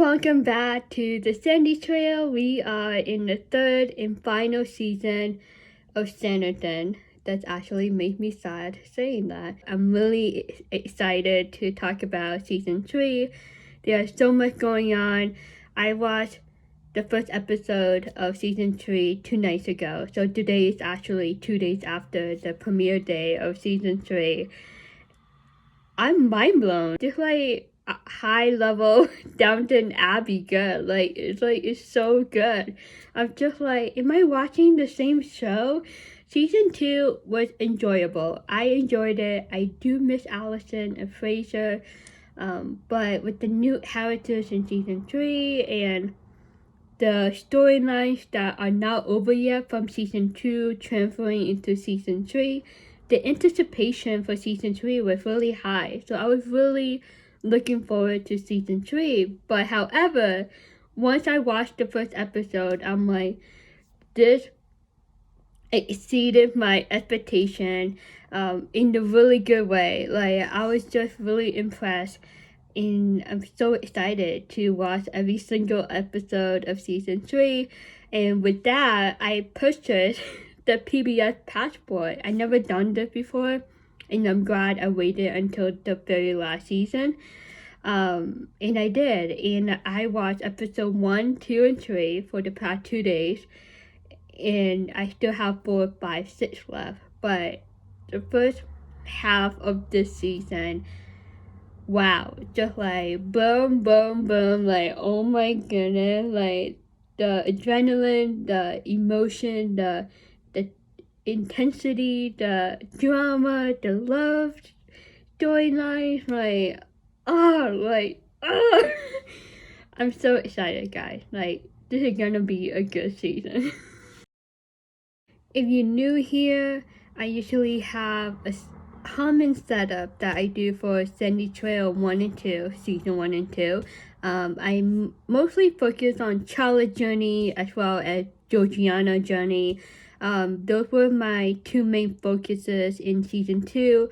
welcome back to the Sandy Trail. We are in the third and final season of Sanditon. That's actually made me sad saying that. I'm really excited to talk about season 3. There's so much going on. I watched the first episode of season 3 2 nights ago. So today is actually 2 days after the premiere day of season 3. I'm mind blown. Just like high level Downton Abbey good. It's so good. I'm just like, am I watching the same show? Season 2 was enjoyable. I enjoyed it. I do miss Allison and Fraser. But with the new characters in season 3 and the storylines that are not over yet from season 2 transferring into season 3, the anticipation for season 3 was really high. So I was really looking forward to season 3. But however, once I watched the first episode, I'm like, this exceeded my expectation in a really good way. Like, I was just really impressed. And I'm so excited to watch every single episode of season 3. And with that, I purchased the PBS passport. I never done this before, and I'm glad I waited until the very last season. And I did, and I watched episode 1, 2, and 3 for the past 2 days, and I still have 4, 5, 6 left. But the first half of this season, wow, just like boom, boom, boom, like oh my goodness, like the adrenaline, the emotion, the intensity, the drama, the love storylines, I'm so excited, guys. Like, this is gonna be a good season. If you're new here, I usually have a common setup that I do for Sandy Trail 1 and 2, season 1 and 2. I mostly focus on Charlotte journey as well as Georgiana journey. Those were my two main focuses in season 2,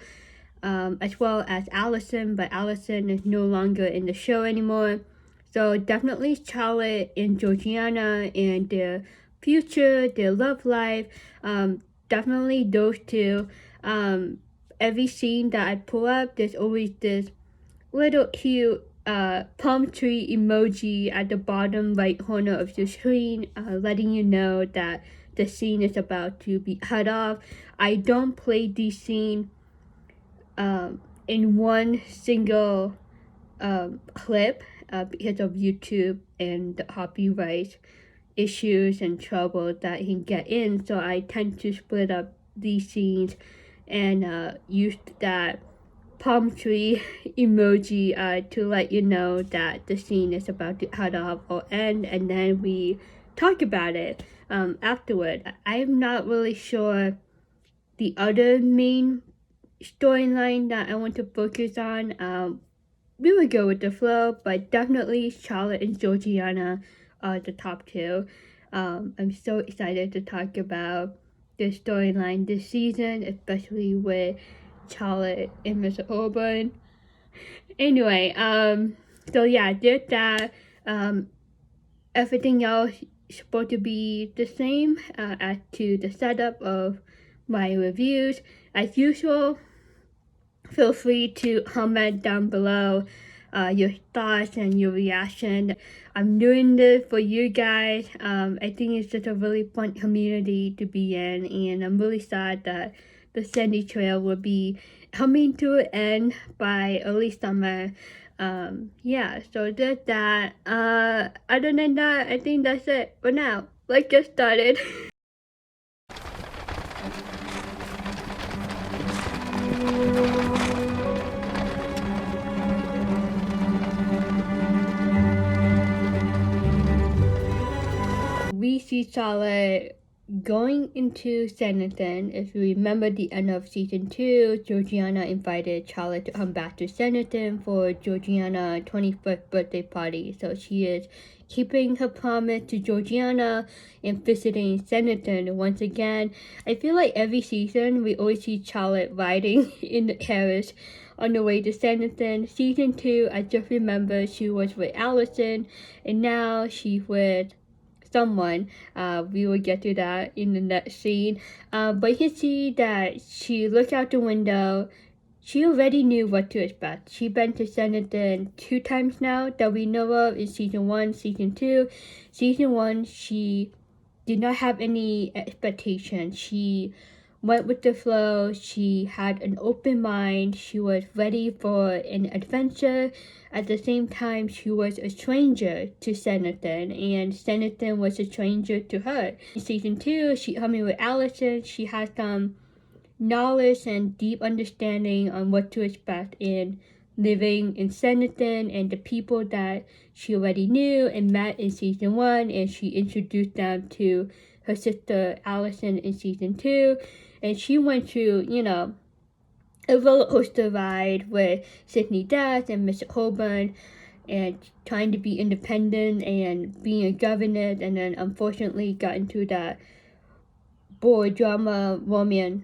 as well as Allison, but Allison is no longer in the show anymore. So definitely Charlotte and Georgiana and their future, their love life, definitely those two. Every scene that I pull up, there's always this little cute palm tree emoji at the bottom right corner of the screen, letting you know that the scene is about to be cut off. I don't play these scenes in one single clip because of YouTube and the copyright issues and trouble that he can get in. So I tend to split up these scenes and use that palm tree emoji to let you know that the scene is about to cut off or end, and then we talk about it afterward. I'm not really sure the other main storyline that I want to focus on. We would go with the flow, but definitely Charlotte and Georgiana are the top two. I'm so excited to talk about the storyline this season, especially with Charlotte and Mr. Colbourne. Anyway, so yeah, there's that. Everything else is supposed to be the same as to the setup of my reviews. As usual, feel free to comment down below your thoughts and your reaction. I'm doing this for you guys. I think it's just a really fun community to be in, and I'm really sad that the Sandy Trail will be coming to an end by early summer. Yeah, so there's that. Other than that, I think that's it for now. Let's get started. We see Charlotte going into Sanditon. If you remember the end of season 2, Georgiana invited Charlotte to come back to Sanditon for Georgiana's 21st birthday party. So she is keeping her promise to Georgiana and visiting Sanditon once again. I feel like every season we always see Charlotte riding in the carriage on the way to Sanditon. Season 2, I just remember she was with Allison, and now she's with someone. We will get to that in the next scene. But you can see that she looked out the window. She already knew what to expect. She's been to Sanditon 2 times now that we know of in season 1, season 2. Season 1, she did not have any expectation. She went with the flow. She had an open mind. She was ready for an adventure. At the same time, she was a stranger to Sanditon, and Sanditon was a stranger to her. In season 2, she coming with Allison. She has some knowledge and deep understanding on what to expect in living in Sanditon and the people that she already knew and met in season 1, and she introduced them to her sister Allison in season 2. And she went through, a roller coaster ride with Sydney Death and Mr. Colbourne, and trying to be independent and being a governess, and then unfortunately got into that boy drama romance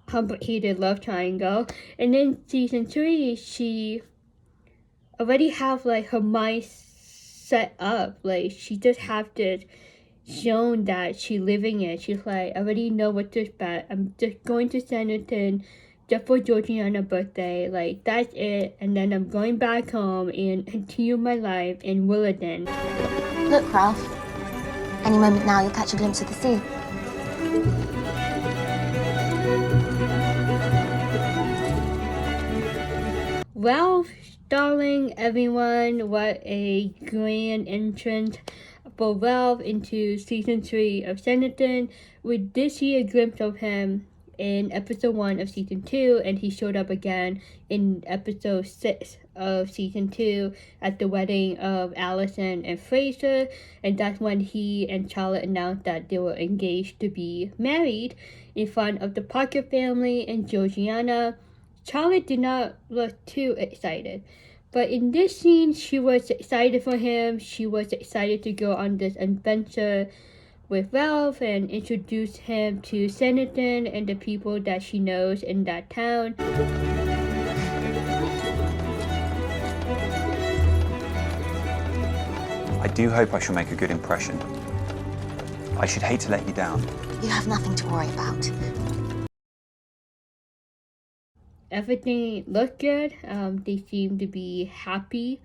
complicated love triangle. And then season 3, she already have like her mind set up. Like she just have this shown that she living it. She's like, I already know what to expect. I'm just going to Sanditon just for Georgiana's birthday. Like that's it. And then I'm going back home and continue my life in Willowden. Look, Ralph. Any moment now you'll catch a glimpse of the sea. Ralph, darling everyone, what a grand entrance for Ralph into season 3 of Sanditon. We did see a glimpse of him in episode 1 of season 2, and he showed up again in episode 6 of season 2 at the wedding of Allison and Fraser, and that's when he and Charlotte announced that they were engaged to be married in front of the Parker family and Georgiana. Charlotte did not look too excited, but in this scene, she was excited for him. She was excited to go on this adventure with Ralph and introduce him to Sanditon and the people that she knows in that town. I do hope I shall make a good impression. I should hate to let you down. You have nothing to worry about. Everything looked good. They seemed to be happy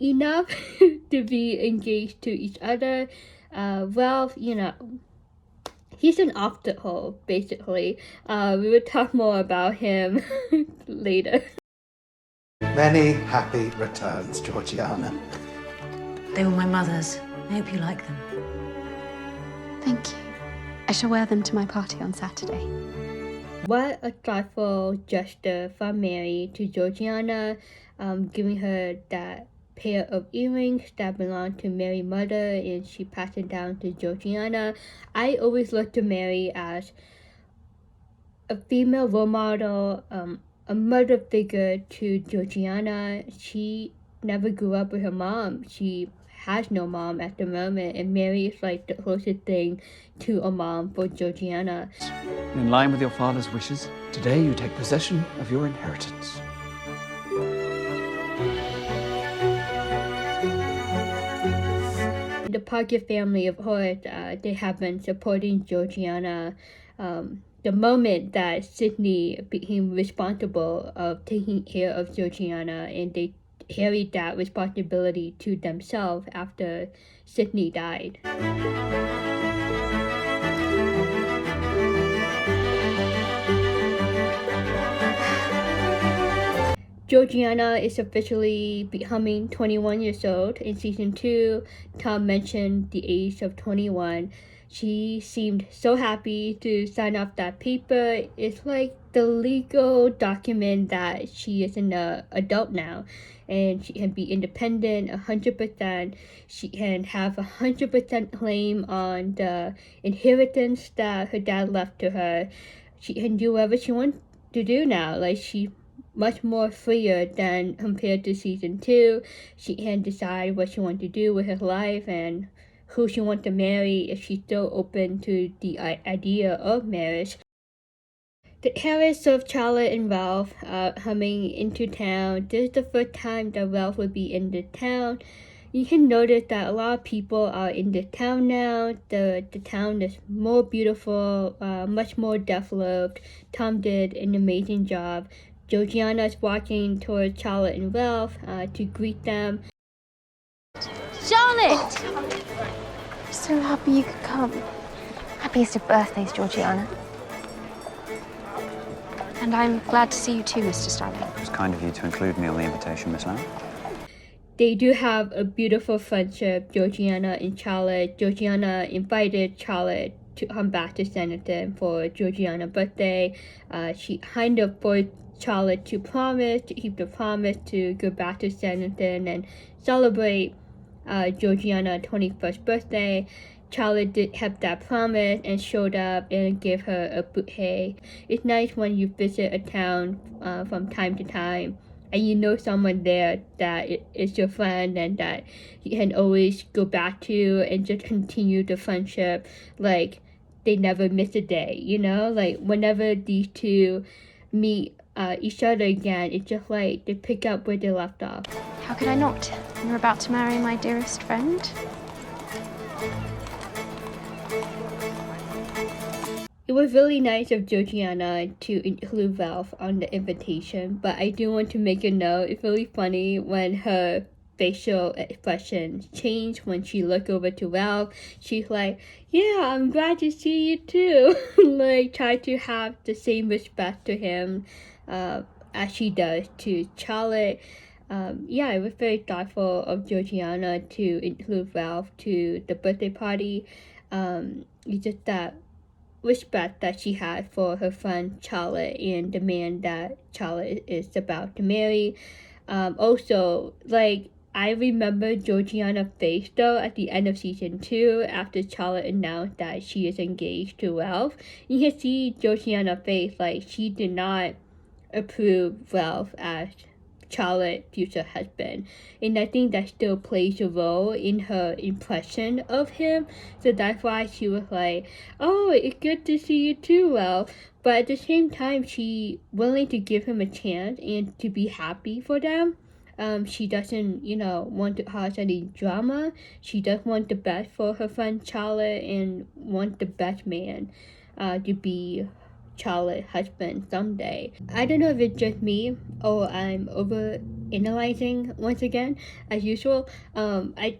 enough to be engaged to each other. Ralph, he's an obstacle, basically. We will talk more about him later. Many happy returns, Georgiana. They were my mother's. I hope you like them. Thank you. I shall wear them to my party on Saturday. What a thoughtful gesture from Mary to Georgiana, giving her that pair of earrings that belonged to Mary's mother, and she passed it down to Georgiana. I always looked to Mary as a female role model, a mother figure to Georgiana. She never grew up with her mom. She has no mom at the moment, and Mary is like the closest thing to a mom for Georgiana. In line with your father's wishes, today you take possession of your inheritance. The Parker family, of course, they have been supporting Georgiana. The moment that Sydney became responsible of taking care of Georgiana, and they carried that responsibility to themselves after Sydney died. Georgiana is officially becoming 21 years old. In season 2, Tom mentioned the age of 21. She seemed so happy to sign off that paper. It's like the legal document that she is an adult now, and she can be independent 100%. She can have 100% claim on the inheritance that her dad left to her. She can do whatever she wants to do now. Like, she much more freer than compared to season 2. She can decide what she wants to do with her life and who she wants to marry if she's still open to the idea of marriage. The terrace of Charlotte and Ralph coming into town. This is the first time that Ralph would be in the town. You can notice that a lot of people are in the town now. The town is more beautiful, much more developed. Tom did an amazing job. Georgiana is walking towards Charlotte and Ralph to greet them. Charlotte! I'm so happy you could come. Happiest of birthdays, Georgiana. And I'm glad to see you too, Mr. Starling. It was kind of you to include me on the invitation, Miss Lamb. They do have a beautiful friendship, Georgiana and Charlotte. Georgiana invited Charlotte to come back to Sanditon for Georgiana's birthday. She kind of forced Charlotte to keep the promise to go back to Sanditon and celebrate Georgiana's 21st birthday. Charlotte did have that promise and showed up and gave her a bouquet. It's nice when you visit a town from time to time and you know someone there that is your friend and that you can always go back to and just continue the friendship like they never miss a day, you know? Like whenever these two meet each other again, it's just like they pick up where they left off. How could I not? You're about to marry my dearest friend. It was really nice of Georgiana to include Ralph on the invitation, but I do want to make a note. It's really funny when her facial expression changed when she looked over to Ralph. She's like, yeah, I'm glad to see you too. Like, try to have the same respect to him as she does to Charlotte. Yeah, it was very thoughtful of Georgiana to include Ralph to the birthday party. It's just that respect that she had for her friend Charlotte and the man that Charlotte is about to marry. Also, like, I remember Georgiana's face though at the end of season 2 after Charlotte announced that she is engaged to Ralph. You can see Georgiana's face, like she did not approve Ralph as Charlotte's future husband, and I think that still plays a role in her impression of him. So that's why she was like, oh, it's good to see you too, Ralph. But at the same time, she willing to give him a chance and to be happy for them. She doesn't, want to cause any drama. She does want the best for her friend Charlotte and want the best man to be Charlotte's husband someday. I don't know if it's just me or I'm over analyzing once again as usual. I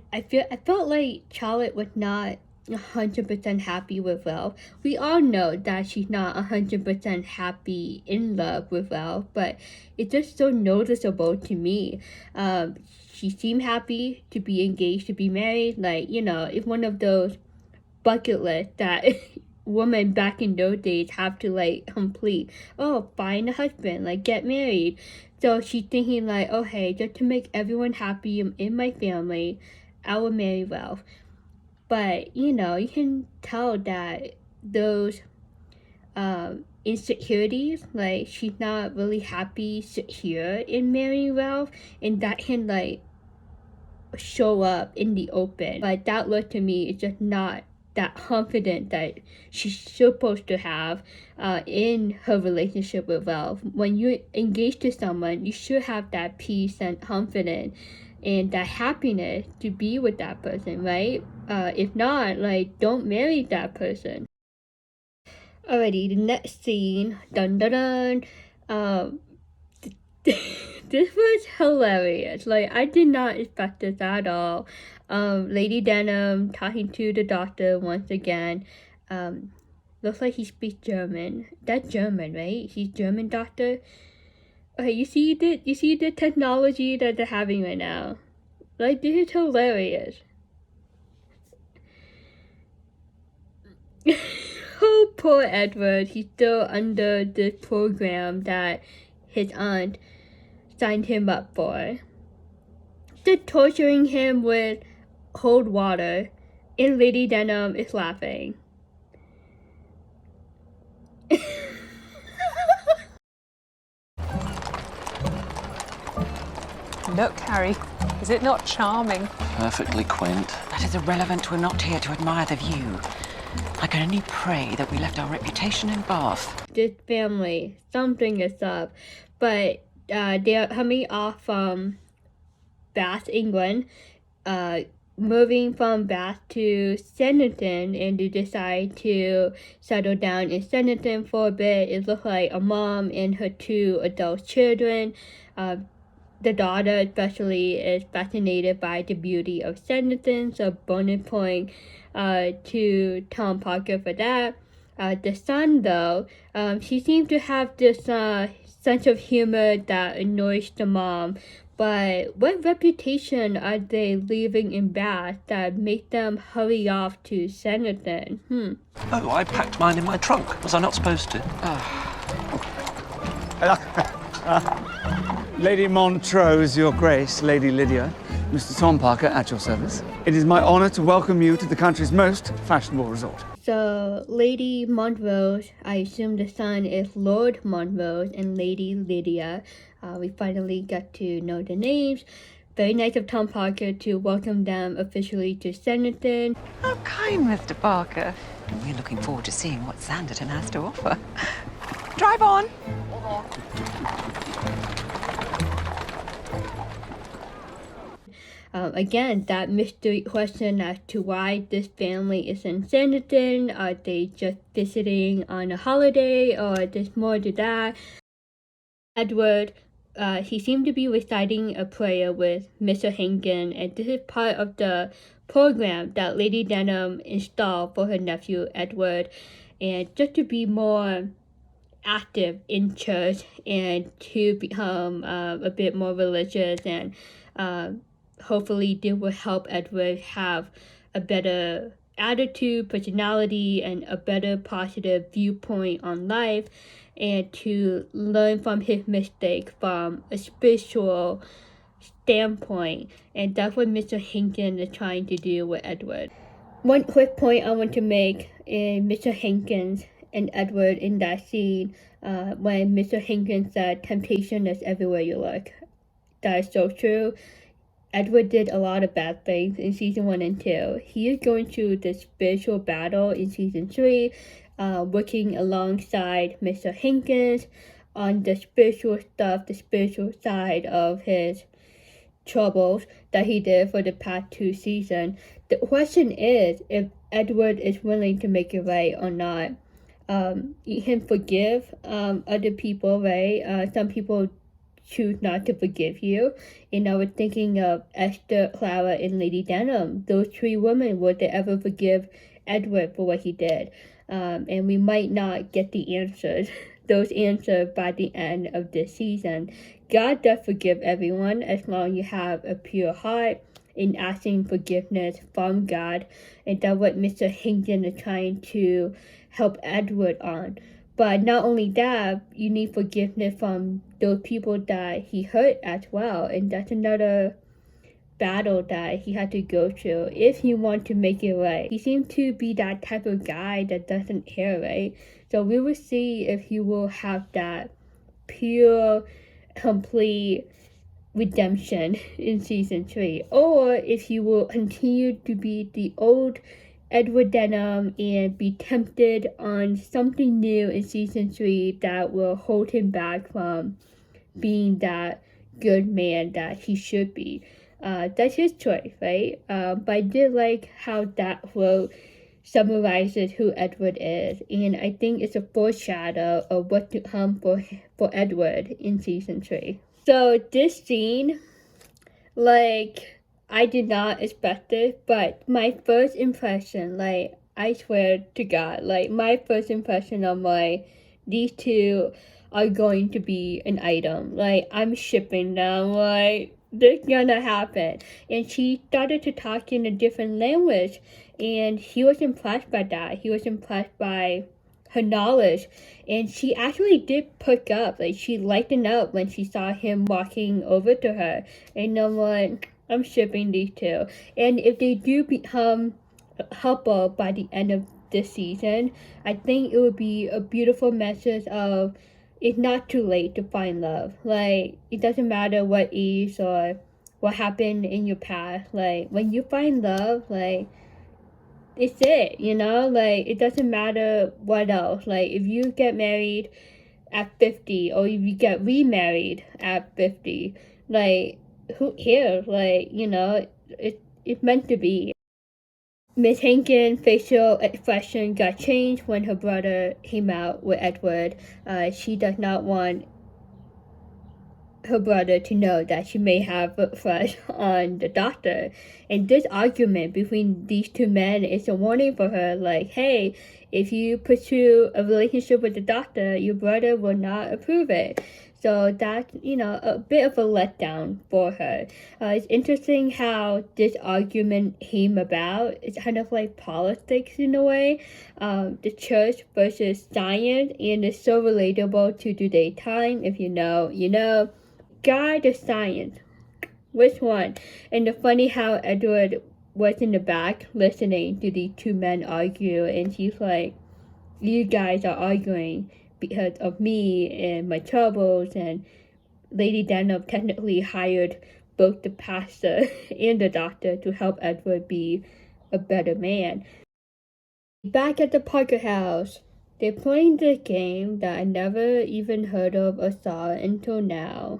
felt like Charlotte was not 100% happy with Ralph. We all know that she's not 100% happy in love with Ralph, but it's just so noticeable to me. She seemed happy to be engaged, to be married. Like, it's one of those bucket lists that women back in those days have to like complete. Oh, find a husband, like get married. So she's thinking like, oh hey, just to make everyone happy in my family, I will marry Ralph. But you can tell that those insecurities, like she's not really happy, secure in marrying Ralph, and that can like show up in the open. But that look to me is just not that confident that she's supposed to have in her relationship with Ralph. When you engage to someone, you should have that peace and confidence and that happiness to be with that person, right? If not, like, don't marry that person. Alrighty, the next scene, dun dun dun. This was hilarious. Like, I did not expect this at all. Lady Denham talking to the doctor once again. Looks like he speaks German. That's German, right? He's German doctor. Okay, you see the technology that they're having right now. Like, this is hilarious. Oh, poor Edward. He's still under this program that his aunt signed him up for. They're torturing him with cold water, and Lady Denham is laughing. Look, Harry, is it not charming? Perfectly quaint. That is irrelevant. We're not here to admire the view. I can only pray that we left our reputation in Bath. This family, something is up, but they're coming off from Bath, England, moving from Bath to Sanditon, and they decide to settle down in Sanditon for a bit. It looks like a mom and her 2 adult children. The daughter especially is fascinated by the beauty of Sanditon, so bonus point to Tom Parker for that. The son, though, she seems to have this sense of humor that annoys the mom. But what reputation are they leaving in Bath that make them hurry off to Sanditon? Oh, I packed mine in my trunk. Was I not supposed to? Lady Montrose, Your Grace, Lady Lydia, Mr. Tom Parker at your service. It is my honour to welcome you to the country's most fashionable resort. So, Lady Montrose, I assume the son is Lord Montrose, and Lady Lydia. We finally got to know the names. Very nice of Tom Parker to welcome them officially to Sanditon. How kind, Mr. Parker. We're looking forward to seeing what Sanditon has to offer. Drive on. Again, that mystery question as to why this family is in Sanditon. Are they just visiting on a holiday, or there's more to that? Edward, he seemed to be reciting a prayer with Mr. Hinkin, and this is part of the program that Lady Denham installed for her nephew Edward, and just to be more active in church and to become a bit more religious, and hopefully this will help Edward have a better attitude, personality, and a better positive viewpoint on life, and to learn from his mistakes from a spiritual standpoint. And that's what Mr. Hinkin is trying to do with Edward. One quick point I want to make in Mr. Hinkin and Edward in that scene, when Mr. Hinkin said, "Temptation is everywhere you look." That is so true. Edward did a lot of bad things in season 1 and 2. He is going through the spiritual battle in season 3, working alongside Mr. Hinkins on the spiritual stuff, the spiritual side of his troubles that he did for the past 2 seasons. The question is if Edward is willing to make it right or not. You can forgive other people, right? Some people choose not to forgive you. And I was thinking of Esther, Clara, and Lady Denham. Those 3 women, would they ever forgive Edward for what he did? And we might not get the answers, those answers by the end of this season. God does forgive everyone as long as you have a pure heart in asking forgiveness from God. And that's what Mr. Hinkin is trying to help Edward on. But not only that, you need forgiveness from those people that he hurt as well. And that's another battle that he had to go through if you want to make it right. He seems to be that type of guy that doesn't care, right? So we will see if he will have that pure, complete redemption in season 3, or if he will continue to be the old Edward Denham and be tempted on something new in season 3 that will hold him back from being that good man that he should be. That's his choice, right? But I did like how that quote summarizes who Edward is, and I think it's a foreshadow of what to come for Edward in season 3. So this scene, I did not expect it, but my first impression, I swear to God, my first impression of these 2 are going to be an item. I'm shipping them, this gonna happen. And she started to talk in a different language, and he was impressed by that. He was impressed by her knowledge, and she actually did pick up. She lightened up when she saw him walking over to her, and I'm shipping these 2. And if they do become a couple by the end of this season, I think it would be a beautiful message of it's not too late to find love. Like, it doesn't matter what age or what happened in your past. Like, when you find love, like, it's it, you know? Like, it doesn't matter what else. Like, if you get married at 50 or if you get remarried at 50, like, who cares? Like, you know, it's meant to be. Miss Hankins' facial expression got changed when her brother came out with Edward. She does not want her brother to know that she may have a crush on the doctor. And this argument between these two men is a warning for her, like, hey, if you pursue a relationship with the doctor, your brother will not approve it. So that's, you know, a bit of a letdown for her. It's interesting how this argument came about. It's kind of like politics in a way. The church versus science, and it's so relatable to today's time. If you know, you know. God or science? Which one? And it's funny how Edward was in the back listening to the two men argue, and she's like, you guys are arguing because of me and my troubles, and Lady Denham technically hired both the pastor and the doctor to help Edward be a better man. Back at the Parker house, they're playing this game that I never even heard of or saw until now.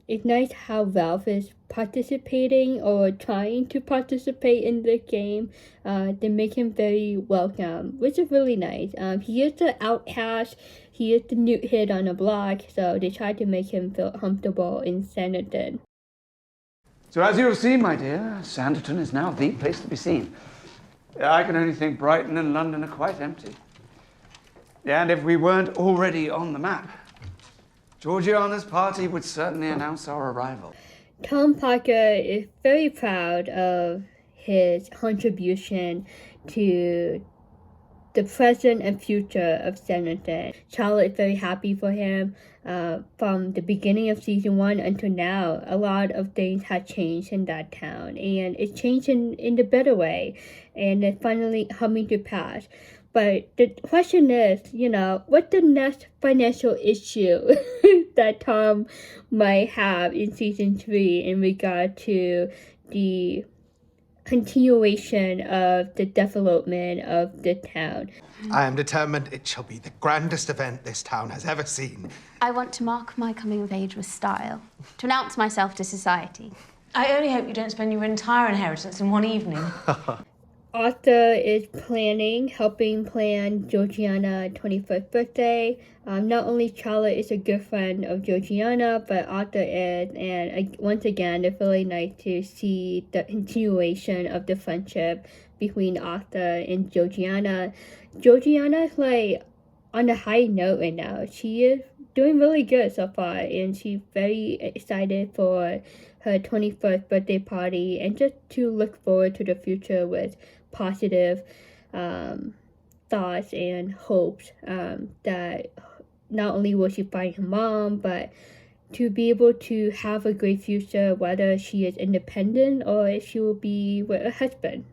It's nice how Ralph is participating or trying to participate in the game. They make him very welcome, which is really nice. He is the outcast, he is the new kid on the block, so they try to make him feel comfortable in Sanditon. So as you have seen, my dear, Sanditon is now the place to be seen. I can only think Brighton and London are quite empty. And if we weren't already on the map, Georgiana's party would certainly announce our arrival. Tom Parker is very proud of his contribution to the present and future of Sanditon. Charlotte is very happy for him. From the beginning of season 1 until now, a lot of things have changed in that town, and it's changed in the better way, and it's finally coming to pass. But the question is, you know, what's the next financial issue that Tom might have in season 3 in regard to the continuation of the development of the town? I am determined it shall be the grandest event this town has ever seen. I want to mark my coming of age with style, to announce myself to society. I only hope you don't spend your entire inheritance in one evening. Arthur is helping plan Georgiana's 21st birthday. Not only Charlotte is a good friend of Georgiana, but Arthur is, and once again, it's really nice to see the continuation of the friendship between Arthur and Georgiana. Georgiana is like on a high note right now. She is doing really good so far, and she's very excited for her 21st birthday party and just to look forward to the future with positive thoughts and hopes that not only will she find her mom, but to be able to have a great future, whether she is independent or if she will be with her husband.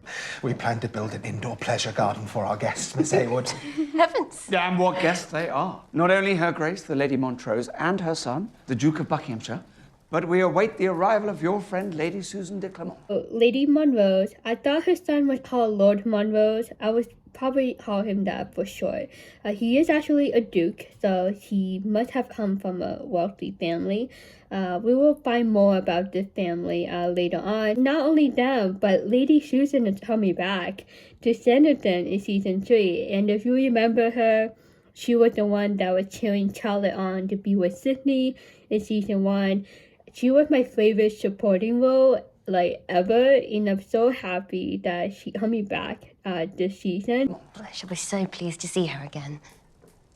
We plan to build an indoor pleasure garden for our guests, Miss Heywood. Heavens! Yeah, and what guests they are. Not only Her Grace, the Lady Montrose, and her son, the Duke of Buckinghamshire, but we await the arrival of your friend, Lady Susan de Clement. Lady Montrose, I thought her son was called Lord Montrose. I would probably call him that for short. He is actually a duke, so he must have come from a wealthy family. We will find more about this family later on. Not only them, but Lady Susan is coming back to Sanditon in season 3. And if you remember her, she was the one that was cheering Charlotte on to be with Sydney in season 1. She was my favorite supporting role, like, ever, and I'm so happy that she's coming back this season. I shall be so pleased to see her again.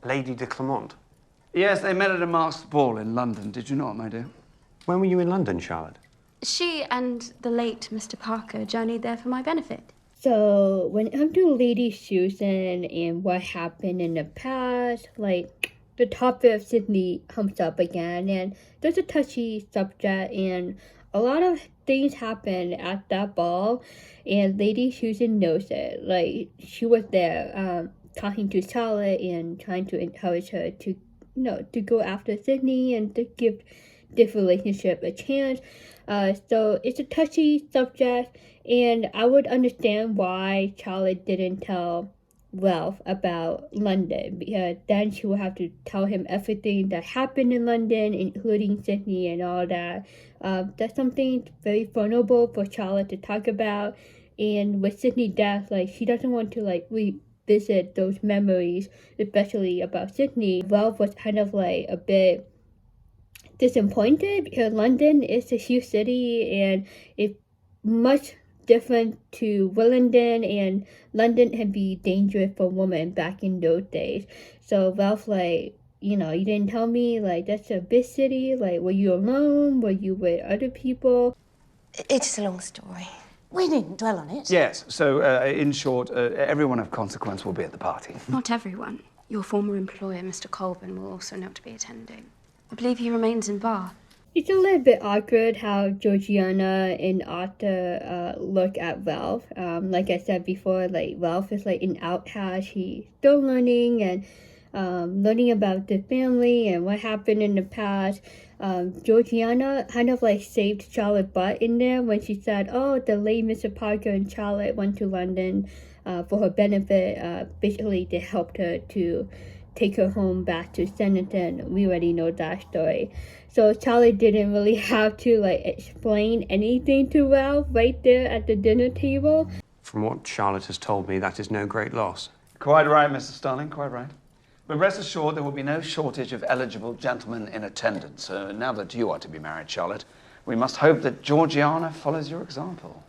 Lady de Clement. Yes, they met at a masked ball in London. Did you not, my dear? When were you in London, Charlotte? She and the late Mr. Parker journeyed there for my benefit. So, when it comes to Lady Susan and what happened in the past, like, the topic of Sydney comes up again, and there's a touchy subject, and a lot of things happen at that ball, and Lady Susan knows it. Like, she was there. talking to Charlotte and trying to encourage her to, to go after Sydney and to give this relationship a chance. So it's a touchy subject, and I would understand why Charlotte didn't tell Ralph about London, because then she will have to tell him everything that happened in London, including Sydney and all that. That's something very vulnerable for Charlotte to talk about. And with Sydney's death, she doesn't want to revisit those memories, especially about Sydney. Ralph was kind of a bit disappointed because London is a huge city and it's much different to Willingdon, and London can be dangerous for women back in those days. So Ralph, you didn't tell me, that's a big city. Were you alone? Were you with other people? It's a long story. We needn't dwell on it. Yes, so in short, everyone of consequence will be at the party. Not everyone. Your former employer, Mr. Colbourne, will also not be attending. I believe he remains in Bath. It's a little bit awkward how Georgiana and Arthur look at Ralph. Like I said before, Ralph is an outcast. He's still learning and learning about the family and what happened in the past. Georgiana kind of saved Charlotte's butt in there when she said, oh, the late Mr. Parker and Charlotte went to London for her benefit. Basically, they helped her to take her home back to Sanditon. We already know that story. So Charlotte didn't really have to explain anything to Ralph right there at the dinner table. From what Charlotte has told me, that is no great loss. Quite right, Mr. Starling, quite right. But rest assured, there will be no shortage of eligible gentlemen in attendance. Now that you are to be married, Charlotte, we must hope that Georgiana follows your example.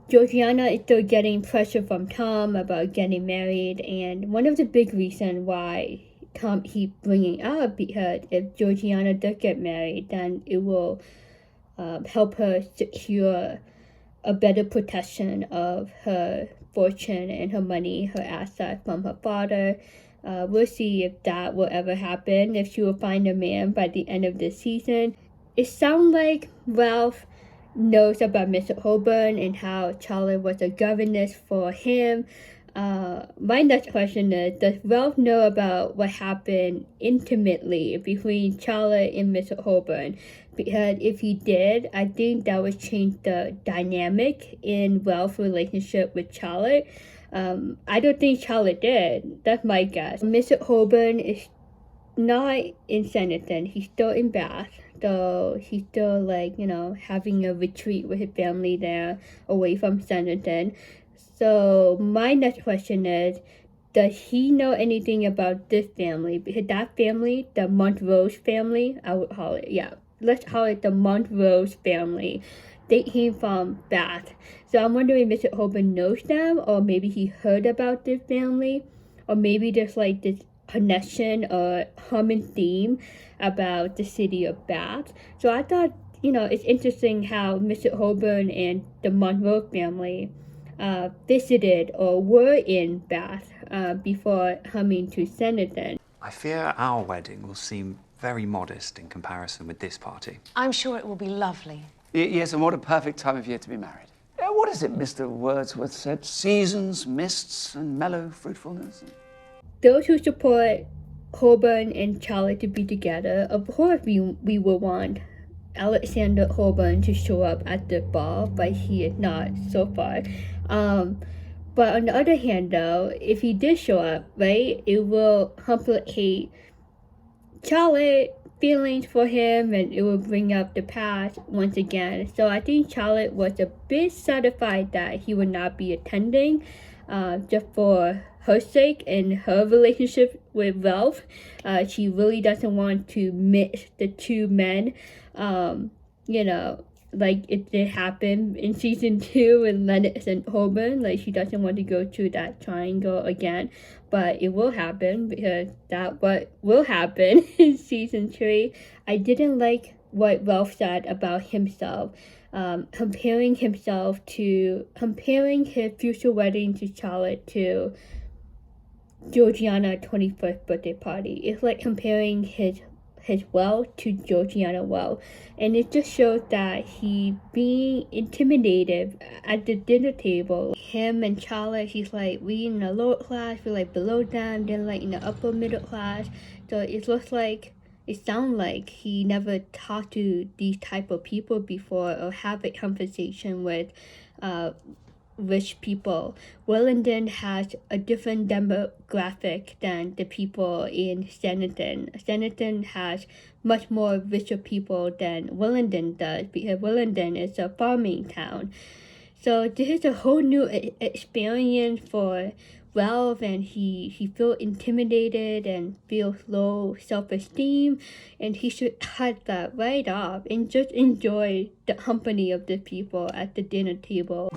Georgiana is still getting pressure from Tom about getting married, and one of the big reasons why Tom keeps bringing up, because if Georgiana does get married, then it will help her secure a better protection of her fortune and her money, her assets from her father. We'll see if that will ever happen, if she will find a man by the end of the season. It sounds like Ralph knows about Mr. Heybourne and how Charlotte was a governess for him. My next question is, does Ralph know about what happened intimately between Charlotte and Mr. Heybourne? Because if he did, I think that would change the dynamic in Ralph's relationship with Charlotte. I don't think Charlotte did. That's my guess. Mr. Heybourne is not in Sanditon. He's still in Bath. So he's still having a retreat with his family there away from Sanditon. So my next question is, does he know anything about this family? Because that family, the Montrose family, I would call it, let's call it the Montrose family. They came from Bath. So I'm wondering if Mr. Heybourne knows them, or maybe he heard about this family, or maybe there's this connection or common theme about the city of Bath. So I thought, it's interesting how Mr. Heybourne and the Montrose family visited or were in Bath before coming to Sanditon. I fear our wedding will seem very modest in comparison with this party. I'm sure it will be lovely. Yes, and what a perfect time of year to be married. What is it Mr. Wordsworth said? Seasons, mists, and mellow fruitfulness. Those who support Colbourne and Charlotte to be together, of course we will want Alexander Heybourne to show up at the ball, but he is not so far. But on the other hand, though, if he did show up, right, it will complicate Charlotte's feelings for him, and it will bring up the past once again. So I think Charlotte was a bit satisfied that he would not be attending, just for her sake and her relationship with Ralph. She really doesn't want to mix the two men. It did happen in season 2 with Lennox and Heybourne. She doesn't want to go through that triangle again, but it will happen because that's what will happen in season 3. I didn't like what Ralph said about himself, comparing his future wedding to Charlotte to Georgiana's 21st birthday party. It's like comparing his his wealth to Georgiana wealth, and it just shows that he being intimidated at the dinner table. Him and Charlotte, he's like, we in the lower class, we're like below them, then like in the upper middle class. So it looks like, it sounds like he never talked to these type of people before or have a conversation with rich people. Wellington has a different demographic than the people in Sanditon. Sanditon has much more richer people than Wellington does, because Wellington is a farming town. So this is a whole new experience for Ralph, and he feels intimidated and feels low self-esteem, and he should cut that right off and just enjoy the company of the people at the dinner table.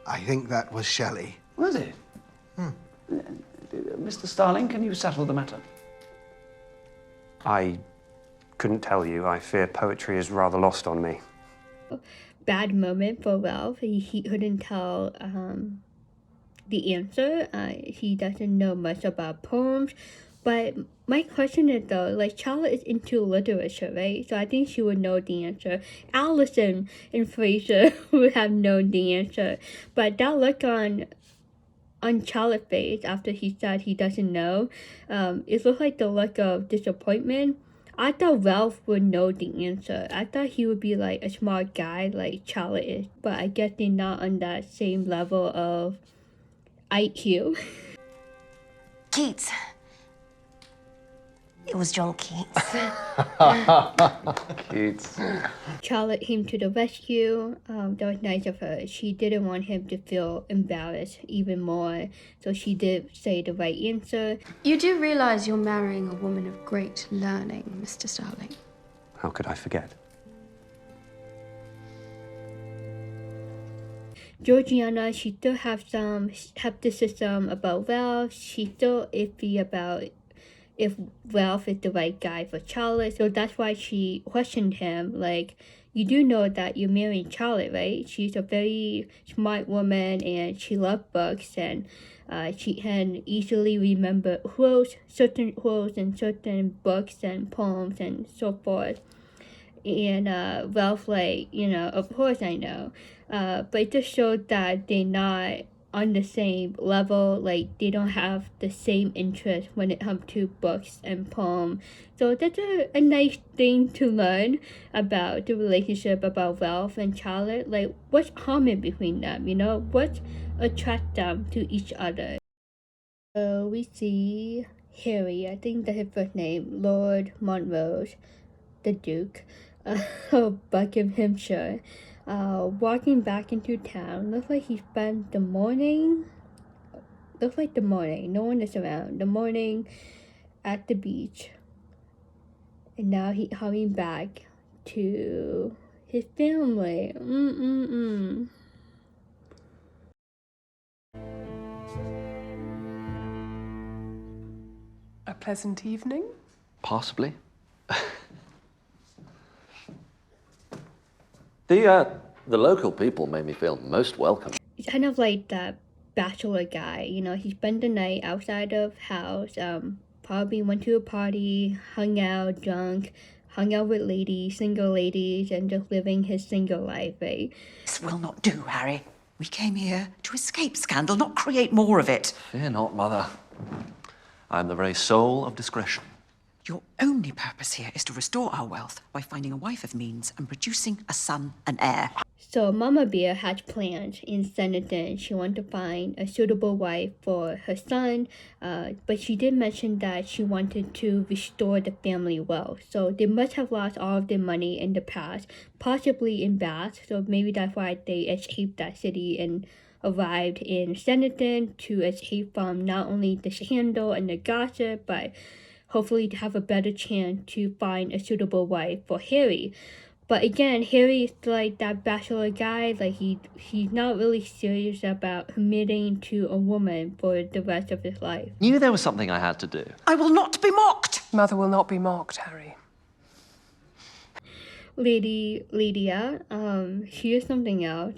I think that was Shelley. Was it? Mr. Starling, can you settle the matter? I couldn't tell you. I fear poetry is rather lost on me. Bad moment for Ralph. He couldn't tell the answer. He doesn't know much about poems. But my question is though, like Charlotte is into literature, right? So I think she would know the answer. Allison and Fraser would have known the answer. But that look on Charlotte's face after he said he doesn't know, it looked like the look of disappointment. I thought Ralph would know the answer. I thought he would be like a smart guy like Charlotte is. But I guess they're not on that same level of IQ. Keats. It was John Keats. Keats. Charlotte came to the rescue. That was nice of her. She didn't want him to feel embarrassed even more, so she did say the right answer. You do realise you're marrying a woman of great learning, Mr. Starling. How could I forget? Georgiana, she still has some skepticism about Ralph. She's still iffy about if Ralph is the right guy for Charlotte. So that's why she questioned him, like, you do know that you're marrying Charlotte, right? She's a very smart woman and she loves books, and she can easily remember certain quotes and certain books and poems and so forth. And Ralph, like, of course I know. But it just showed that they're not on the same level, like they don't have the same interest when it comes to books and poems. So that's a nice thing to learn about the relationship about Ralph and Charlotte. Like, what's common between them, what attracts them to each other. So we see Harry, I think that's his first name, Lord Montrose, the Duke of Buckinghamshire, walking back into town. Looks like he spent the morning. No one is around. The morning at the beach. And now he's coming back to his family. A pleasant evening? Possibly. The local people made me feel most welcome. He's kind of like that bachelor guy, he spent the night outside of house, probably went to a party, hung out, drunk, hung out with single ladies, and just living his single life, right? This will not do, Harry. We came here to escape scandal, not create more of it. Fear not, Mother. I am the very soul of discretion. Your only purpose here is to restore our wealth by finding a wife of means and producing a son and heir. So Mama Bear had plans in Sanditon. She wanted to find a suitable wife for her son, but she did mention that she wanted to restore the family wealth. So they must have lost all of their money in the past, possibly in Bath. So maybe that's why they escaped that city and arrived in Sanditon to escape from not only the scandal and the gossip, but hopefully to have a better chance to find a suitable wife for Harry. But again, Harry is like that bachelor guy, like he's not really serious about committing to a woman for the rest of his life. Knew there was something I had to do. I will not be mocked! Mother will not be mocked, Harry. Lady Lydia, she is something else.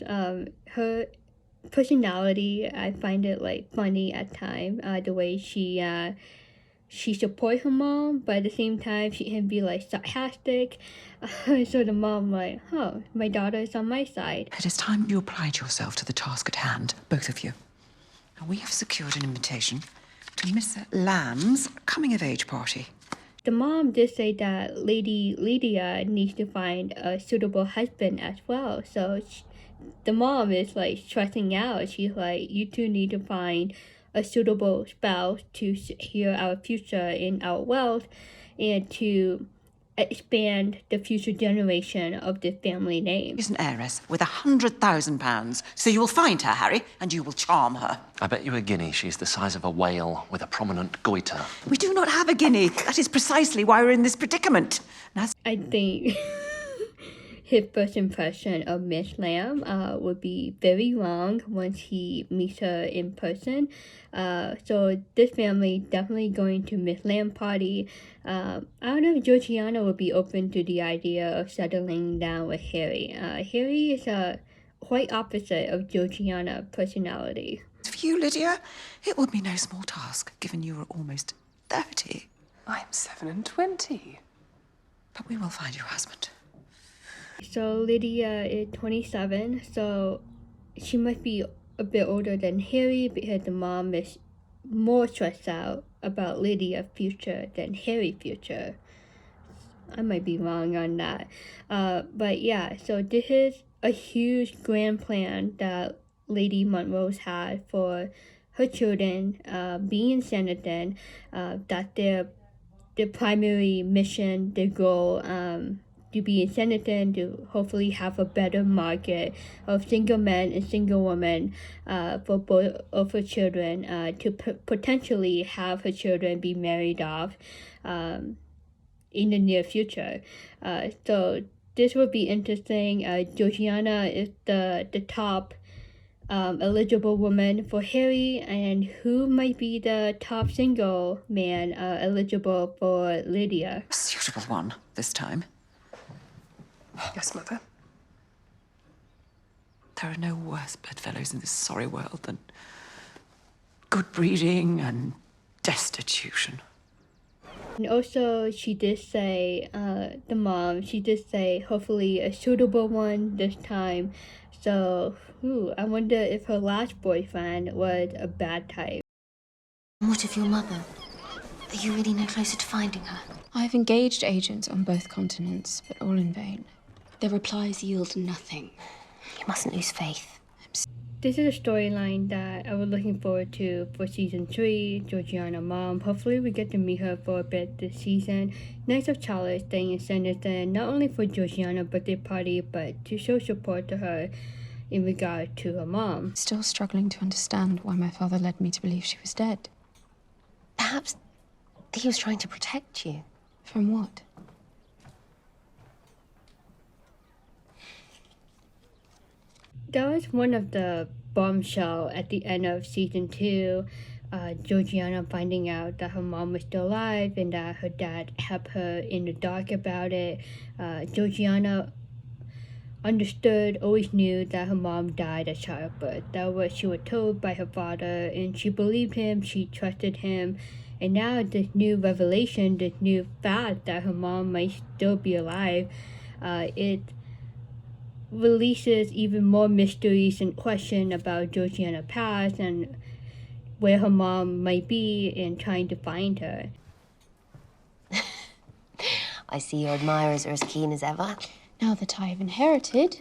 Her personality, I find it like funny at times, the way she she support her mom, but at the same time she can be like sarcastic. So the mom like, oh, my daughter is on my side. It is time you applied yourself to the task at hand, both of you. Now, we have secured an invitation to Miss Lamb's coming-of-age party. The mom did say that Lady Lydia needs to find a suitable husband as well. So the mom is like stressing out. She's like, you two need to find a suitable spouse to secure our future in our wealth and to expand the future generation of the family name. She's an heiress with £100,000, so you will find her, Harry, and you will charm her. I bet you a guinea she's the size of a whale with a prominent goiter. We do not have a guinea. That is precisely why we're in this predicament. Now, I think his first impression of Miss Lamb would be very wrong once he meets her in person. So this family definitely going to Miss Lamb party. I don't know if Georgiana would be open to the idea of settling down with Harry. Harry is quite opposite of Georgiana personality. for you, Lydia, it would be no small task, given you are almost 30. I'm 27. But we will find your husband. So Lydia is 27, so she must be a bit older than Harry because the mom is more stressed out about Lydia's future than Harry's future. I might be wrong on that. But yeah, so this is a huge grand plan that Lady Montrose had for her children being in Sanditon, that their primary mission, their goal, to be in Sanditon, to hopefully have a better market of single men and single women for both of her children, to potentially have her children be married off in the near future. So this would be interesting. Georgiana is the top eligible woman for Harry, and who might be the top single man eligible for Lydia? A suitable one this time. Yes, Mother. There are no worse bedfellows in this sorry world than good breeding and destitution. And also, she did say, the mom, she did say, hopefully a suitable one this time. So, I wonder if her last boyfriend was a bad type. What of your mother? Are you really no closer to finding her? I've engaged agents on both continents, but all in vain. Their replies yield nothing. You mustn't lose faith. This is a storyline that I was looking forward to for season 3, Georgiana mom. Hopefully we get to meet her for a bit this season. Nice of Charlotte staying in Sanditon, not only for Georgiana's birthday party, but to show support to her in regard to her mom. Still struggling to understand why my father led me to believe she was dead. Perhaps he was trying to protect you. From what? That was one of the bombshell at the end of season 2. Georgiana finding out that her mom was still alive and that her dad kept her in the dark about it. Georgiana understood, always knew that her mom died at childbirth. That was she was told by her father, and she believed him, she trusted him. And now this new revelation, this new fact that her mom might still be alive, it releases even more mysteries and questions about Georgiana's past and where her mom might be and trying to find her. I see your admirers are as keen as ever. Now that I have inherited,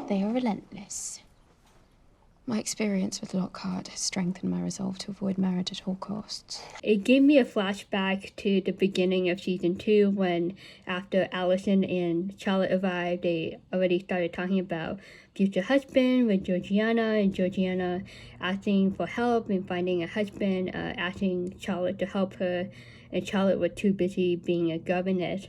they are relentless. My experience with Lockhart has strengthened my resolve to avoid marriage at all costs. It gave me a flashback to the beginning of season 2 when, after Allison and Charlotte arrived, they already started talking about future husband with Georgiana, and Georgiana asking for help in finding a husband, asking Charlotte to help her, and Charlotte was too busy being a governess.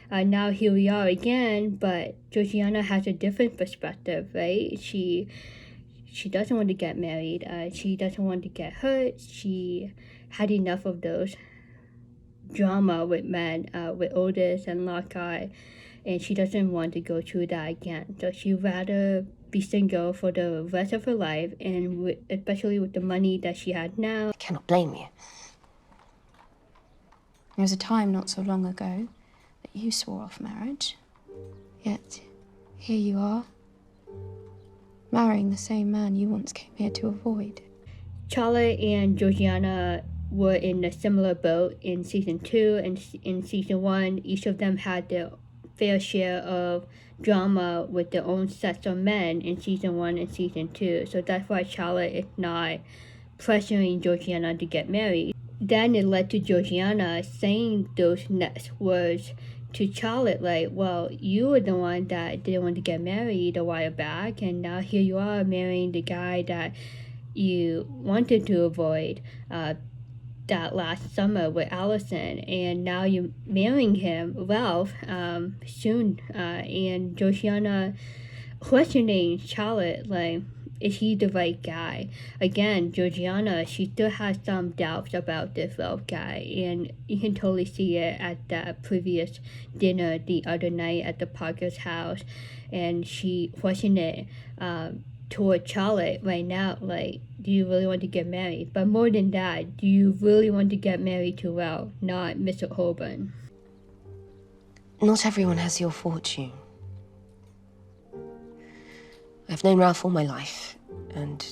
Now here we are again, but Georgiana has a different perspective, right? She doesn't want to get married. She doesn't want to get hurt. She had enough of those drama with men, with Otis and Lockhart, and she doesn't want to go through that again. So she'd rather be single for the rest of her life, and especially with the money that she had now. I cannot blame you. There was a time not so long ago that you swore off marriage. Yet, here you are, marrying the same man you once came here to avoid. Charlotte and Georgiana were in a similar boat in season 2 and in season 1. Each of them had their fair share of drama with their own sets of men in season 1 and season 2. So that's why Charlotte is not pressuring Georgiana to get married. Then it led to Georgiana saying those next words to Charlotte, like, well, you were the one that didn't want to get married a while back, and now here you are marrying the guy that you wanted to avoid that last summer with Allison, and now you're marrying him, Ralph, soon, and Georgiana questioning Charlotte, like, is he the right guy? Again, Georgiana, she still has some doubts about this Ralph guy, and you can totally see it at that previous dinner the other night at the Parker's house, and she questioned it toward Charlotte right now, like, do you really want to get married? But more than that, do you really want to get married to Ralph, not Mr. Heybourne? Not everyone has your fortune. I've known Ralph all my life, and...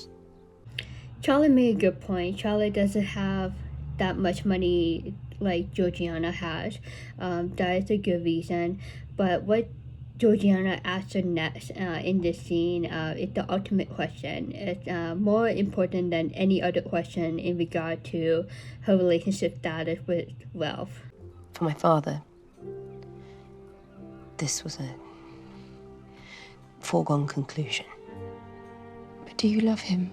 Charlotte made a good point. Charlotte doesn't have that much money like Georgiana has. That is a good reason. But what Georgiana asked her next in this scene is the ultimate question. It's more important than any other question in regard to her relationship status with Ralph. For my father, this was a foregone conclusion. But do you love him?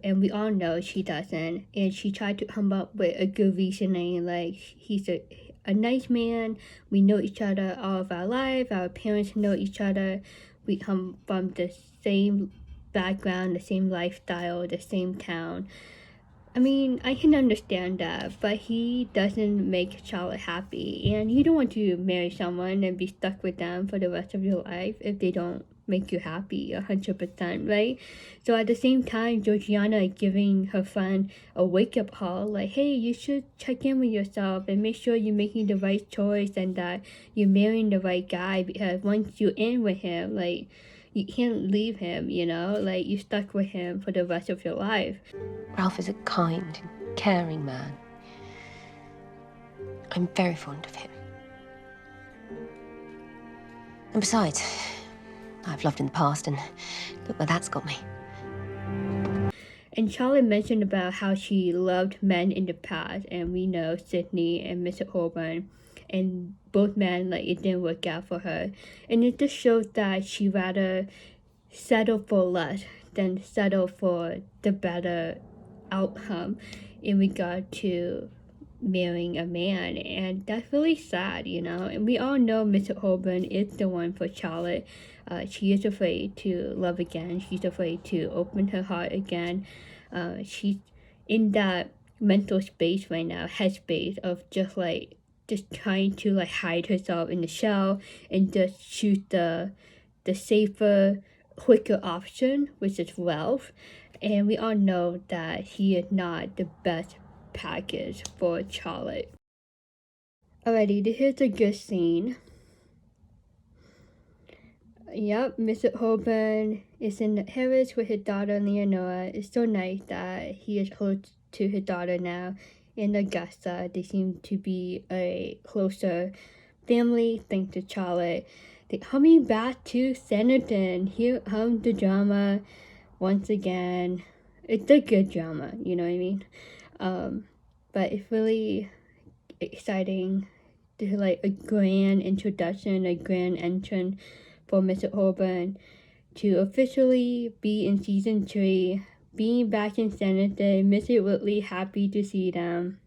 And we all know she doesn't. And she tried to come up with a good reasoning, like, he's a nice man, we know each other all of our life, our parents know each other, we come from the same background, the same lifestyle, the same town. I mean, I can understand that, but he doesn't make Charlotte happy, and you don't want to marry someone and be stuck with them for the rest of your life if they don't make you happy 100%, right? So at the same time, Georgiana is giving her friend a wake-up call, like, hey, you should check in with yourself and make sure you're making the right choice and that you're marrying the right guy, because once you're in with him, like, you can't leave him, you know? Like, you're stuck with him for the rest of your life. Ralph is a kind and caring man. I'm very fond of him. And besides, I've loved in the past, and look where that's got me. And Charlotte mentioned about how she loved men in the past, and we know Sydney and Mr. Heybourne, and both men, like, it didn't work out for her. And it just shows that she rather settle for less than settle for the better outcome in regard to marrying a man, and that's really sad, you know. And we all know Mr. Colbourne is the one for Charlotte. She is afraid to love again. She's afraid to open her heart again. She's in that mental space right now, headspace of just trying to, like, hide herself in the shell and just choose the safer, quicker option, which is Ralph. And we all know that he is not the best package for Charlotte. Alrighty, this is a good scene. Yep, Mr. Heybourne is in the Harris with his daughter Leonora. It's so nice that he is close to his daughter now in Augusta. They seem to be a closer family thanks to Charlotte. They're coming back to Sanditon. Here comes the drama once again. It's a good drama, you know what I mean? But it's really exciting to, like, a grand introduction, a grand entrance for Mr. Heybourne to officially be in season 3, being back in Sanditon. Mr. Whitley happy to see them.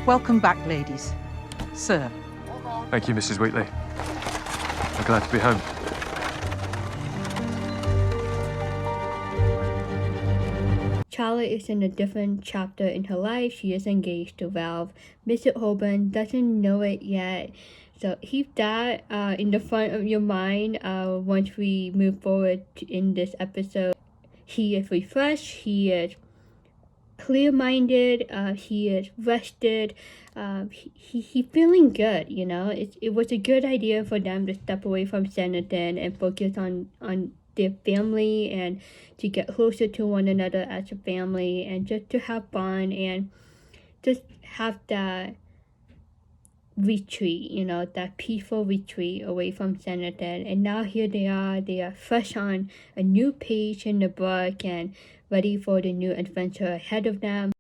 Welcome back, ladies. Sir. Thank you, Mrs. Wheatley. I'm glad to be home. Charlotte is in a different chapter in her life. She is engaged to Ralph. Mr. Heybourne doesn't know it yet. So keep that in the front of your mind once we move forward in this episode. He is refreshed. He is clear-minded. He is rested. He feeling good. You know, it was a good idea for them to step away from Sanditon and focus on their family and to get closer to one another as a family and just to have fun and just have that retreat, you know, that peaceful retreat away from Sanditon. And now here they are fresh on a new page in the book and ready for the new adventure ahead of them.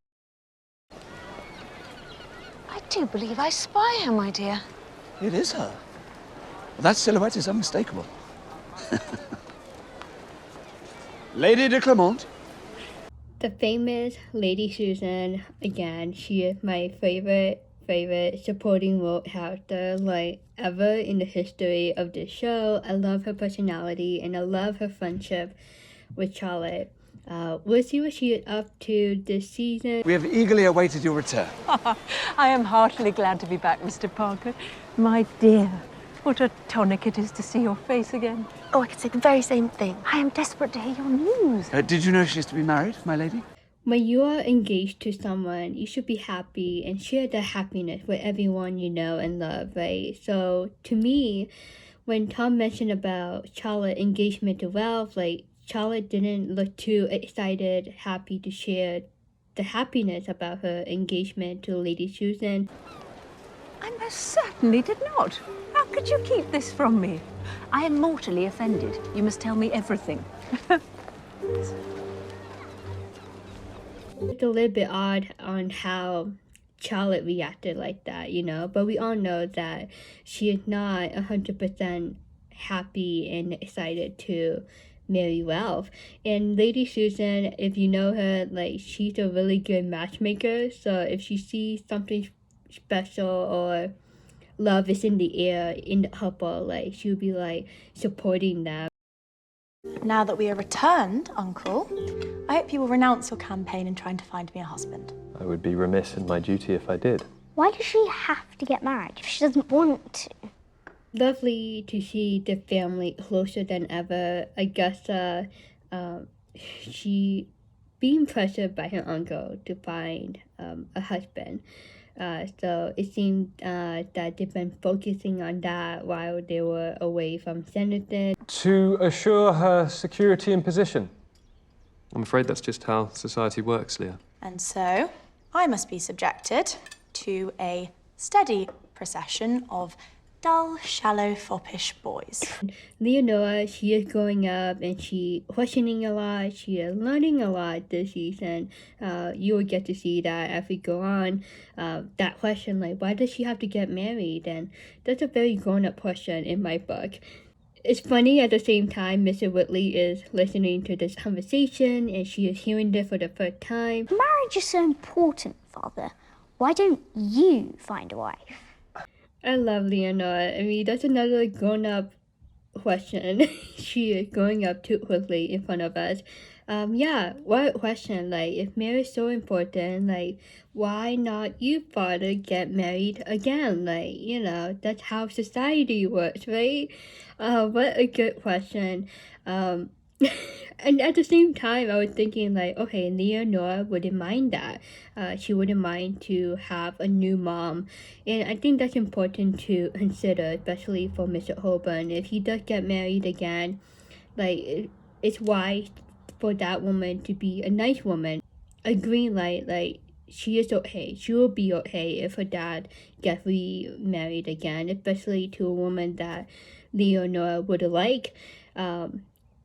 I do believe I spy her, my dear. It is her. That silhouette is unmistakable. Lady de Clermont. The famous Lady Susan, again, she is my favorite supporting role character like ever in the history of this show. I love her personality and I love her friendship with Charlotte. We'll see what she is up to this season. We have eagerly awaited your return. I am heartily glad to be back, Mr. Parker. My dear, what a tonic it is to see your face again. Oh, I could say the very same thing. I am desperate to hear your news. Did you know she's to be married, my lady? When you are engaged to someone, you should be happy and share that happiness with everyone you know and love, right? So to me, when Tom mentioned about Charlotte's engagement to Ralph, like Charlotte didn't look too excited, happy to share the happiness about her engagement to Lady Susan. I most certainly did not. How could you keep this from me? I am mortally offended. You must tell me everything. It's a little bit odd on how Charlotte reacted like that, you know, but we all know that she is not 100% happy and excited to marry Ralph. And Lady Susan, if you know her, like, she's a really good matchmaker, so if she sees something special or love is in the air in the couple, like, she'll be like supporting them. Now that we are returned, Uncle, I hope you will renounce your campaign in trying to find me a husband. I would be remiss in my duty if I did. Why does she have to get married if she doesn't want to? Lovely to see the family closer than ever. Augusta, she being pressured by her uncle to find a husband. So it seemed that they've been focusing on that while they were away from Sanditon. To assure her security and position. I'm afraid that's just how society works, Leah. And so, I must be subjected to a steady procession of dull, shallow, foppish boys. Leonora, she is growing up and she questioning a lot. She is learning a lot this season. You will get to see that as we go on. That question, like, why does she have to get married? And that's a very grown-up question in my book. It's funny at the same time, Mr. Whitley is listening to this conversation and she is hearing this for the first time. Marriage is so important, Father. Why don't you find a wife? I love Leonora. I mean, that's another grown-up question. She is growing up too quickly in front of us. Yeah, what question? Like, if marriage is so important, like, why not you, Father, get married again? Like, you know, that's how society works, right? What a good question. And at the same time, I was thinking, like, okay, Leonora wouldn't mind that. She wouldn't mind to have a new mom. And I think that's important to consider, especially for Mr. Heybourne. If he does get married again, like, it's wise for that woman to be a nice woman. A green light, like, she is okay. She will be okay if her dad gets remarried again, especially to a woman that Leonora would like.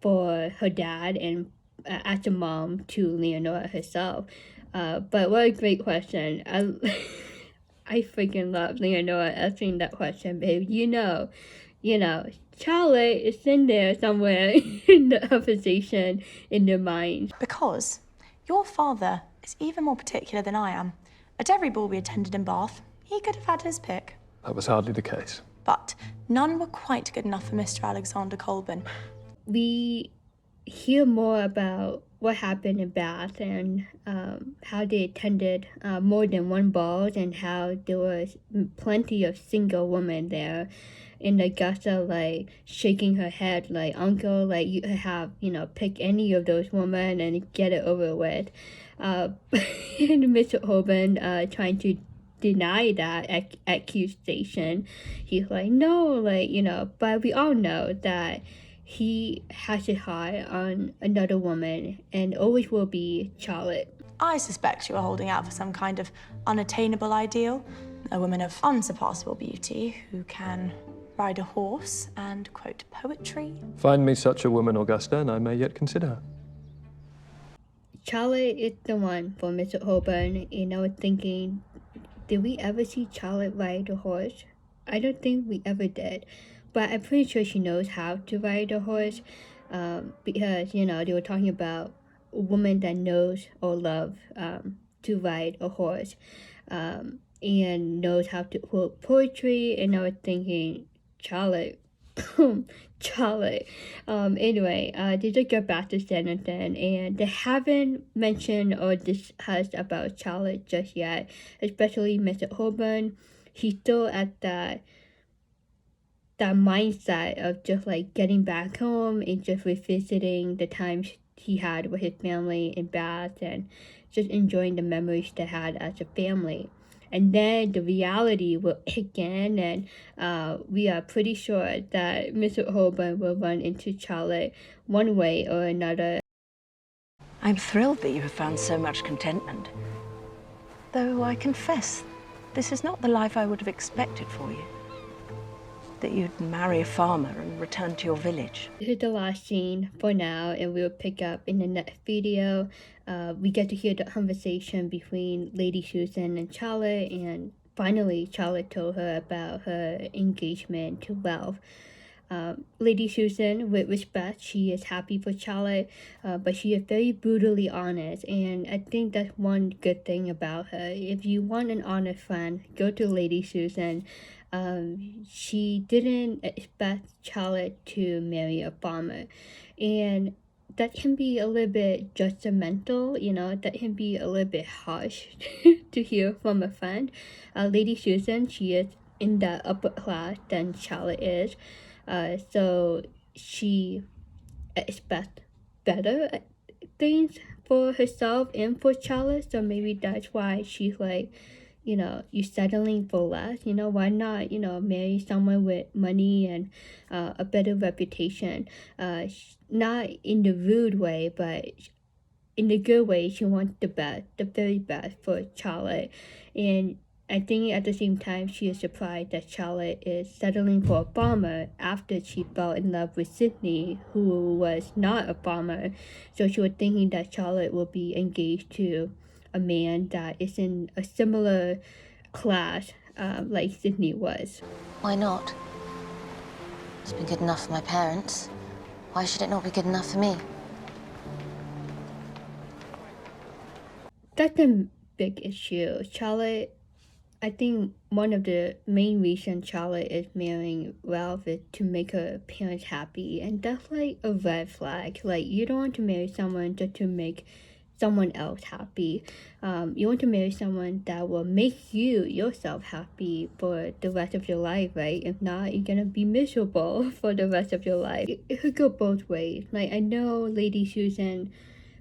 For her dad and as a mom to Leonora herself. But what a great question. I freaking love Leonora asking that question, babe. You know, Charlotte is in there somewhere in the conversation in their mind. Because your father is even more particular than I am. At every ball we attended in Bath, he could have had his pick. That was hardly the case. But none were quite good enough for Mr. Alexander Colbourne. We hear more about what happened in Bath and how they attended more than one ball and how there was plenty of single women there. And Augusta, like, shaking her head, like, uncle, like, you have, pick any of those women and get it over with. and Mr. Heybourne trying to deny that accusation. He's like, no, like, you know, but we all know that he has his eye on another woman and always will be Charlotte. I suspect you are holding out for some kind of unattainable ideal. A woman of unsurpassable beauty who can ride a horse and quote poetry. Find me such a woman, Augusta, and I may yet consider her. Charlotte is the one for Mr. Heybourne, and I was thinking, did we ever see Charlotte ride a horse? I don't think we ever did, but I'm pretty sure she knows how to ride a horse, because, you know, they were talking about a woman that knows or loves to ride a horse, and knows how to quote poetry, and I was thinking, Charlotte. Charlotte. Anyway, they just got back to Sanditon, and they haven't mentioned or discussed about Charlotte just yet, especially Mr. Heybourne. He's still at that mindset of just like getting back home and just revisiting the times he had with his family in Bath and just enjoying the memories they had as a family. And then the reality will kick in, and we are pretty sure that Mr. Heybourne will run into Charlotte one way or another. I'm thrilled that you have found so much contentment. Though I confess, this is not the life I would have expected for you. That you'd marry a farmer and return to your village. This is the last scene for now, and we'll pick up in the next video. We get to hear the conversation between Lady Susan and Charlotte, and finally Charlotte told her about her engagement to Ralph. Lady Susan, with respect, she is happy for Charlotte, but she is very brutally honest, and I think that's one good thing about her. If you want an honest friend, go to Lady Susan. She didn't expect Charlotte to marry a farmer, and that can be a little bit judgmental, you know, that can be a little bit harsh to hear from a friend. Lady Susan, she is in the upper class than Charlotte is, so she expects better things for herself and for Charlotte, so maybe that's why she's like, you know, you're settling for less, you know, why not, you know, marry someone with money and a better reputation, not in the rude way, but in the good way. She wants the best, the very best for Charlotte, and I think at the same time she is surprised that Charlotte is settling for a farmer after she fell in love with Sydney, who was not a farmer, so she was thinking that Charlotte will be engaged to a man that is in a similar class like Sydney was. Why not? It's been good enough for my parents. Why should it not be good enough for me? That's a big issue. Charlotte, I think one of the main reasons Charlotte is marrying Ralph is to make her parents happy, and that's like a red flag. Like, you don't want to marry someone just to make someone else happy. You want to marry someone that will make you yourself happy for the rest of your life, right? If not, you're gonna be miserable for the rest of your life. It could go both ways. Like, I know Lady Susan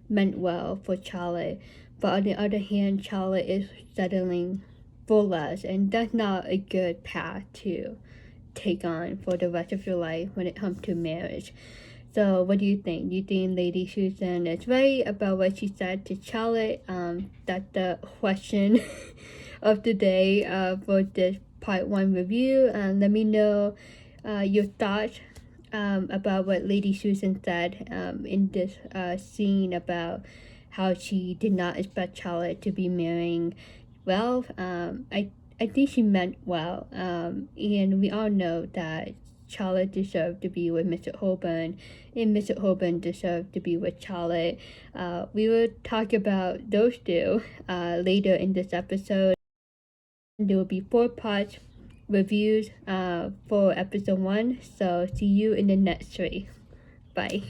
meant well for Charlotte, but on the other hand, Charlotte is settling for less, and that's not a good path to take on for the rest of your life when it comes to marriage. So what do you think? Do you think Lady Susan is right about what she said to Charlotte? That's the question of the day for this part 1 review. Let me know your thoughts about what Lady Susan said in this scene about how she did not expect Charlotte to be marrying Ralph. I think she meant well, and we all know that Charlotte deserved to be with Mr. Heybourne, and Mr. Heybourne deserved to be with Charlotte. We will talk about those two later in this episode. There will be 4 parts reviews for episode 1, so see you in the next 3. Bye.